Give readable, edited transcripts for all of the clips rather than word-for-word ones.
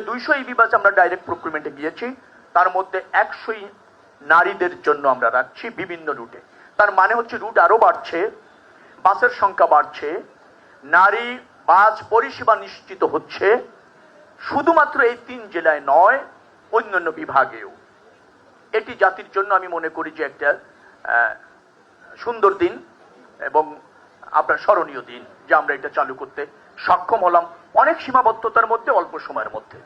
200 ইবি বাস আমরা ডাইরেক্ট প্রক্রিমেন্টে গিয়েছি, তার মধ্যে 100 নারীদের জন্য আমরা রাখছি বিভিন্ন রুটে। তার মানে হচ্ছে রুট আরো বাড়ছে, বাসের সংখ্যা বাড়ছে, নারী বাস পরিষেবা নিশ্চিত হচ্ছে, শুধুমাত্র এই 3 জেলায় নয়, অন্যান্য বিভাগেও। এটি জাতির জন্য আমি মনে করি যে একটা সুন্দর দিন এবং আপনার স্মরণীয় দিন যে আমরা এটা চালু করতে সক্ষম হলাম অনেক সীমাবদ্ধতার মধ্যে, অল্প সময়ের মধ্যে।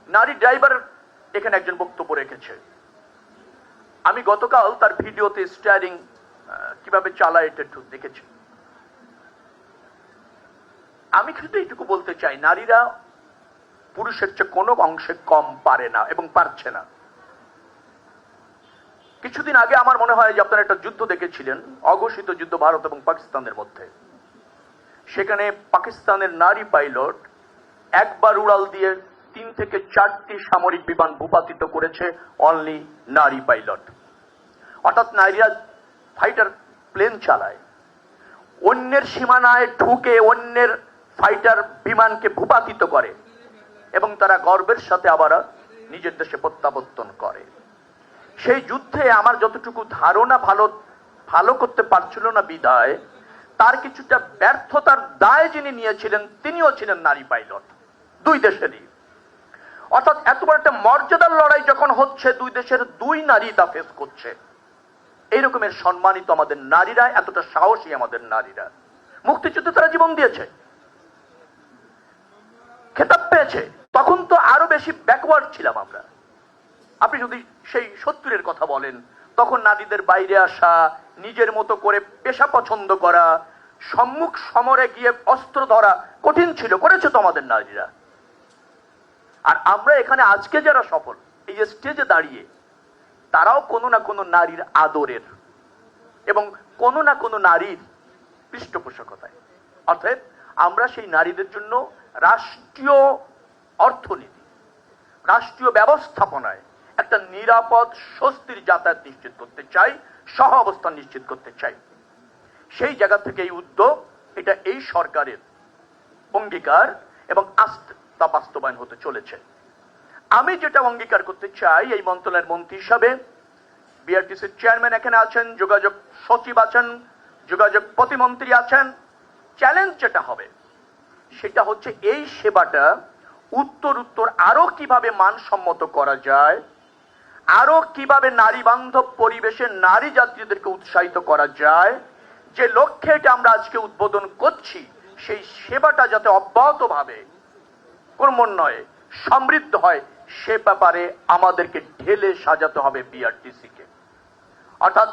নারী ড্রাইভার এখানে একজন বক্তব্য রেখেছে, আমি গতকাল তার ভিডিওতে স্টিয়ারিং কিভাবে চালায় এটা একটু দেখেছি। আমি কিন্তু এইটুকু বলতে চাই, নারীরা পুরুষের চেয়ে কোনো অংশে কম পারে না এবং পারছে না। কিছুদিন আগে আমার মনে হয় যে আপনারা একটা যুদ্ধ দেখেছিলেন, অঘোষিত যুদ্ধ ভারত এবং পাকিস্তানের মধ্যে। সেখানে পাকিস্তানের নারী পাইলট একবার উড়াল দিয়ে 3 থেকে 4টি সামরিক বিমান ভূপাতিত করেছে, অনলি নারী পাইলট। অর্থাৎ নারীরা ফাইটার প্লেন চালায়, অন্যের সীমানায় ঢুকে অন্যের ফাইটার বিমানকে ভূপাতিত করে এবং তারা গর্বের সাথে আবার নিজের দেশে প্রত্যাবর্তন করে। সেই যুদ্ধে আমার যতটুকু ধারণা ভালো করতে পারছিল না বিদায়, তার কিছুটা ব্যর্থতার দায় যিনি নিয়েছিলেন তিনিও ছিলেন নারী পাইলট, 2 দেশেরই। অর্থাৎ এত বড় একটা মর্যাদার লড়াই যখন হচ্ছে, 2 দেশের 2 নারী তা ফেস করছে। এইরকমের সম্মানিত আমাদের নারীরা, এতটা সাহসী আমাদের নারীরা। মুক্তিযুদ্ধে তারা জীবন দিয়েছে, খেতাব পেয়েছে। তখন তো আরো বেশি ব্যাকওয়ার্ড ছিলাম আমরা। আপনি যদি সেই 70-এর কথা বলেন, তখন নারীদের বাইরে আসা, নিজের মতো করে পেশা পছন্দ করা, সম্মুখ সমরে গিয়ে অস্ত্র ধরা কঠিন ছিল, করেছে তো আমাদের নারীরা। আর আমরা এখানে আজকে যারা সফল, এই স্টেজে দাঁড়িয়ে, তারাও কোনো না কোনো নারীর আদরের এবং কোনো না কোনো নারীর পৃষ্ঠপোষকতায়। অর্থাৎ আমরা সেই নারীদের জন্য রাষ্ট্রীয় অর্থনীতি, রাষ্ট্রীয় ব্যবস্থাপনায় একটা নিরাপদ স্বস্তির যাতায়াত নিশ্চিত করতে চাই, সহ অবস্থান নিশ্চিত করতে চাই। সেই জায়গা থেকে এই উদ্যোগ, এটা এই সরকারের অঙ্গীকার এবং আস্তে তা বাস্তবায়ন হতে চলেছে। আমি যেটা অঙ্গীকার করতে চাই, এই মন্ত্রণালয়ের মন্ত্রী হিসাবে, বিআরটিসির চেয়ারম্যান এখানে আছেন, যোগাযোগ সচিব আছেন, যোগাযোগ প্রতিমন্ত্রী আছেন, চ্যালেঞ্জ যেটা হবে সেটা হচ্ছে এই সেবাটা উত্তর আরো কিভাবে মানসম্মত করা যায়, আরো কিভাবে নারী বান্ধব পরিবেশে নারী যাত্রীদেরকে উৎসাহিত করা যায়। যে লক্ষ্যে এটা আমরা আজকে উদ্বোধন করছি, সেই সেবাটা যাতে অব্যাহতভাবে ক্রমান্বয়ে সমৃদ্ধ হয়, সে ব্যাপারে আমাদেরকে ঢেলে সাজাতে হবে বিআরটিসি কে। অর্থাৎ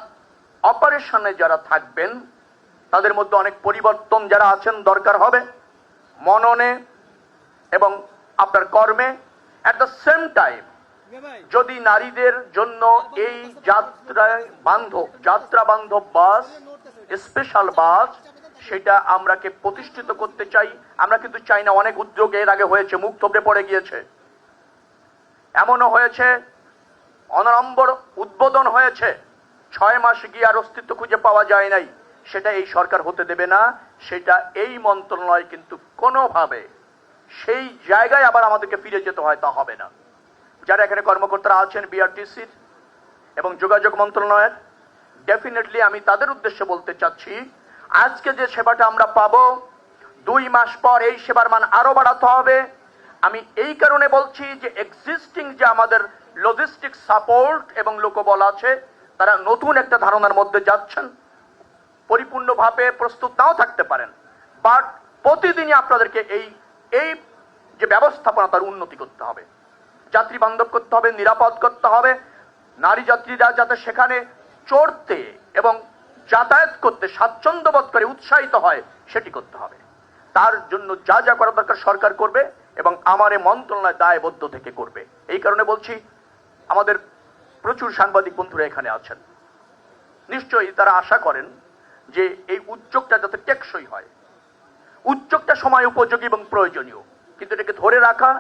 অপারেশনে যারা থাকবেন তাদের মধ্যে অনেক পরিবর্তন যারা আছেন দরকার হবে, মননে এবং আপনার কর্মে। এট দ্য সেম টাইম যদি নারীদের জন্য এই যাত্রা বান্ধব বাস, স্পেশাল বাস, সেটা আমরাকে প্রতিষ্ঠিত করতে চাই। আমরা কিন্তু চাই না, অনেক উদ্যোগ এর আগে হয়েছে, মুখ থবড়ে পড়ে গিয়েছে। এমনও হয়েছে অনড়ম্বর উদ্বোধন হয়েছে, 6 মাস গিয়ে আর অস্তিত্ব খুঁজে পাওয়া যায় নাই। সেটা এই সরকার হতে দেবে না। সেটা এই মন্ত্রণালয় কিন্তু কোনোভাবে সেই জায়গায় আবার আমাদেরকে ফিরে যেতে হয় তা হবে না। যারা এখানে কর্মকর্তারা আছেন বিআরটিসির এবং যোগাযোগ মন্ত্রণালয়ের, ডেফিনেটলি আমি তাদের উদ্দেশ্যে বলতে চাচ্ছি, আজকে যে সেবাটা আমরা পাবো, 2 মাস পর এই সেবার মান আরো বাড়াতে হবে। আমি এই কারণে বলছি যে এক্সিস্টিং যে আমাদের লজিস্টিক সাপোর্ট এবং লোকবল আছে, তারা নতুন একটা ধারণার মধ্যে যাচ্ছেন। পরিপূর্ণভাবে প্রস্তুত নাও থাকতে পারেন, বাট প্রতিদিনই আপনাদেরকে এই যে ব্যবস্থাপনা, তার উন্নতি করতে হবে, যাত্রী বান্ধব করতে হবে, নিরাপদ করতে হবে। নারী যাত্রীরা যাতে সেখানে চড়তে এবং যাতায়াত করতে স্বাচ্ছন্দ্য বোধ করে উৎসাহিত হয়, সেটি করতে হবে। তার জন্য যা যা করা দরকার সরকার করবে এবং আমার এই মন্ত্রণালয় দায়বদ্ধ থেকে করবে। এই কারণে বলছি, আমাদের প্রচুর সাংবাদিক বন্ধুরা এখানে আছেন, নিশ্চয়ই তারা আশা করেন যে এই উদ্যোগটা যাতে টেকসই হয়। উদ্যোগটা সময় উপযোগী এবং প্রয়োজনীয়, কিন্তু এটাকে ধরে রাখা,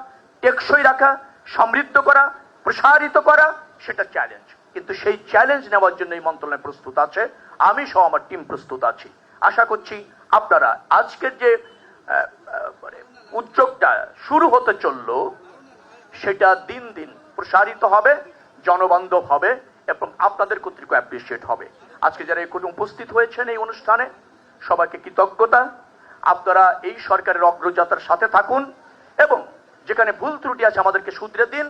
টেকসই রাখা, সমৃদ্ধ করা, প্রসারিত করা, সেটা চ্যালেঞ্জ। কিন্তু সেই চ্যালেঞ্জ নেওয়ার জন্য এই মন্ত্রণালয় প্রস্তুত আছে, আমি সহ আমার টিম প্রস্তুত আছি। আশা করছি আপনারা আজকের যে উদ্যোগটা শুরু হতে চললো, সেটা দিন দিন প্রসারিত হবে, জনবান্ধব হবে এবং আপনাদের কর্তৃক অ্যাপ্রিসিয়েট হবে। আজকে যারা এখানে উপস্থিত হয়েছেন এই অনুষ্ঠানে, সবাইকে কৃতজ্ঞতা। আপনারা এই সরকারের অগ্রযাত্রার সাথে থাকুন এবং যেখানে ভুল ত্রুটি আছে আমাদেরকে শুধরে দিন।